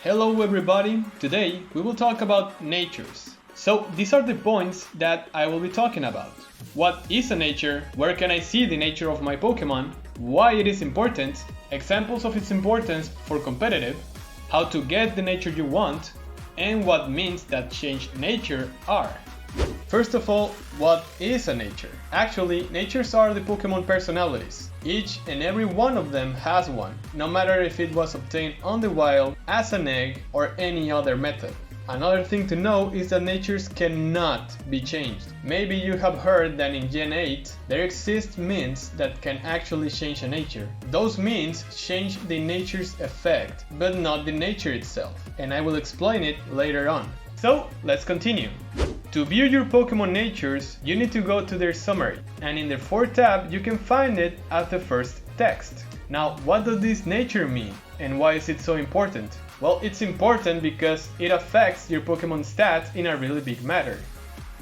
Hello everybody, today we will talk about natures. So these are the points that I will be talking about. What is a nature? Where can I see the nature of my Pokémon? Why it is important? Examples of its importance for competitive? How to get the nature you want? And what means that changed nature are. First of all, what is a nature? Actually, natures are the Pokémon personalities. Each and every one of them has one, no matter if it was obtained on the wild, as an egg, or any other method. Another thing to know is that natures cannot be changed. Maybe you have heard that in Gen 8 there exist means that can actually change a nature. Those means change the nature's effect, but not the nature itself, and I will explain it later on. So, let's continue. To view your Pokémon natures, you need to go to their summary, and in the 4th tab you can find it as the first text. Now, what does this nature mean, and why is it so important? Well, it's important because it affects your Pokémon stats in a really big matter.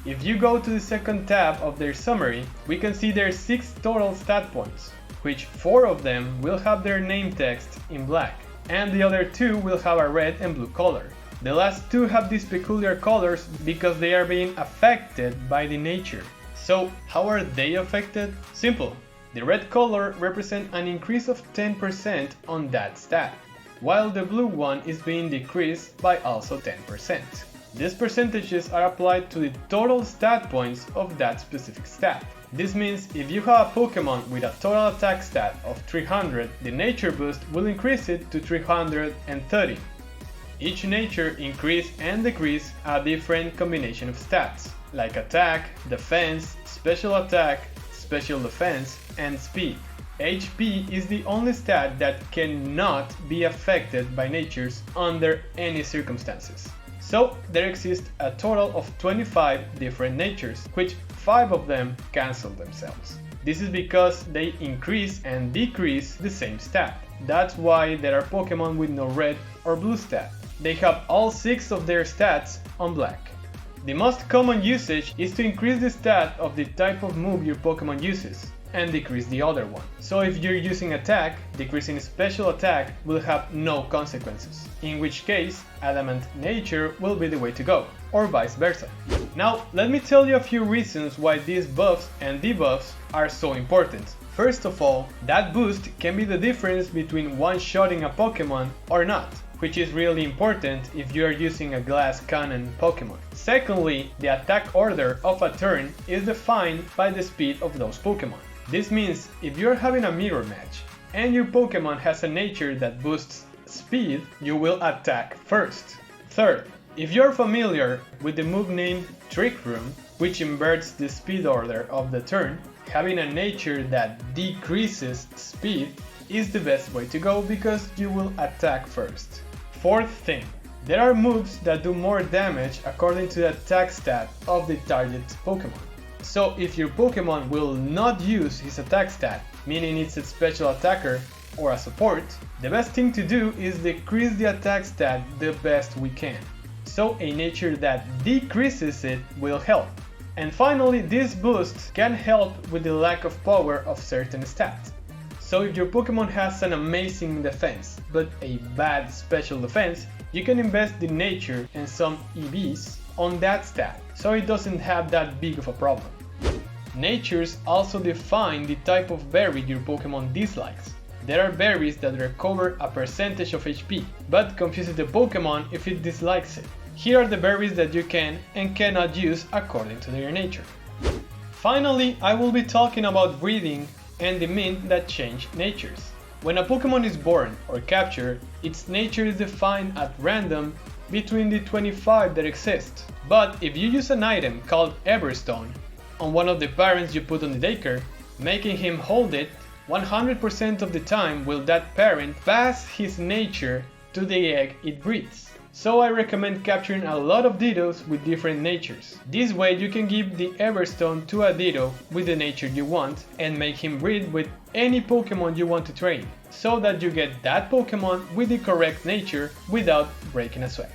If you go to the 2nd tab of their summary, we can see their 6 total stat points, which 4 of them will have their name text in black, and the other 2 will have a red and blue color. The last 2 have these peculiar colors because they are being affected by the nature. So, how are they affected? Simple. The red color represents an increase of 10% on that stat, while the blue one is being decreased by also 10%. These percentages are applied to the total stat points of that specific stat. This means if you have a Pokémon with a total attack stat of 300, the nature boost will increase it to 330. Each nature increase and decrease a different combination of stats, like attack, defense, special attack, special defense, and speed. HP is the only stat that cannot be affected by natures under any circumstances. So there exist a total of 25 different natures, which 5 of them cancel themselves. This is because they increase and decrease the same stat. That's why there are Pokémon with no red or blue stat. They have all 6 of their stats on black. The most common usage is to increase the stat of the type of move your Pokémon uses, and decrease the other one. So if you're using attack, decreasing special attack will have no consequences, in which case adamant nature will be the way to go, or vice versa. Now let me tell you a few reasons why these buffs and debuffs are so important. First of all, that boost can be the difference between one-shotting a Pokémon or not, which is really important if you are using a glass cannon Pokémon. Secondly, the attack order of a turn is defined by the speed of those Pokémon. This means if you're having a mirror match and your Pokémon has a nature that boosts speed, you will attack first. Third, if you're familiar with the move named Trick Room, which inverts the speed order of the turn, having a nature that decreases speed is the best way to go because you will attack first. Fourth thing, there are moves that do more damage according to the attack stat of the target Pokémon. So if your Pokémon will not use his attack stat, meaning it's a special attacker or a support, the best thing to do is decrease the attack stat the best we can. So a nature that decreases it will help. And finally, this boost can help with the lack of power of certain stats. So if your Pokémon has an amazing defense, but a bad special defense, you can invest the nature and some EVs on that stat, so it doesn't have that big of a problem. Natures also define the type of berry your Pokémon dislikes. There are berries that recover a percentage of HP, but confuses the Pokémon if it dislikes it. Here are the berries that you can and cannot use according to their nature. Finally, I will be talking about breeding and the mint that change natures. When a Pokémon is born or captured, its nature is defined at random between the 25 that exist. But if you use an item called everstone on one of the parents you put on the daycare, making him hold it, 100% of the time will that parent pass his nature to the egg it breeds. So I recommend capturing a lot of Dittos with different natures. This way you can give the Everstone to a Ditto with the nature you want and make him breed with any Pokémon you want to train, so that you get that Pokémon with the correct nature without breaking a sweat.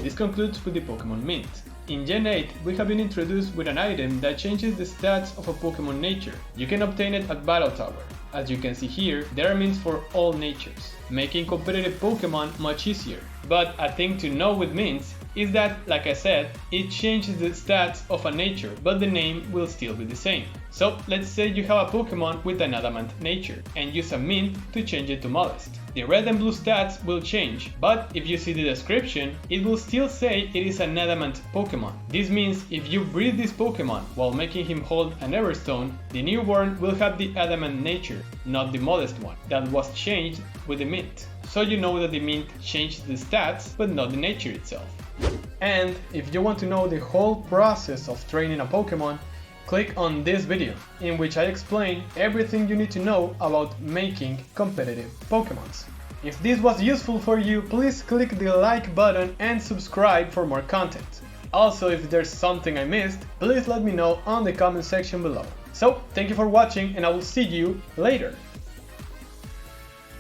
This concludes with the Pokémon Mint. In Gen 8, we have been introduced with an item that changes the stats of a Pokémon nature. You can obtain it at Battle Tower. As you can see here, there are mints for all natures, making competitive Pokémon much easier. But a thing to know with mints is that, like I said, it changes the stats of a nature, but the name will still be the same. So let's say you have a Pokemon with an adamant nature and use a mint to change it to molest. The red and blue stats will change, but if you see the description, it will still say it is an adamant Pokemon. This means if you breed this Pokemon while making him hold an everstone, the newborn will have the adamant nature, not the molest one, that was changed with the mint. So you know that the mint changed the stats, but not the nature itself. And if you want to know the whole process of training a Pokemon, click on this video, in which I explain everything you need to know about making competitive Pokemons. If this was useful for you, please click the like button and subscribe for more content. Also, if there's something I missed, please let me know on the comment section below. So, thank you for watching and I will see you later.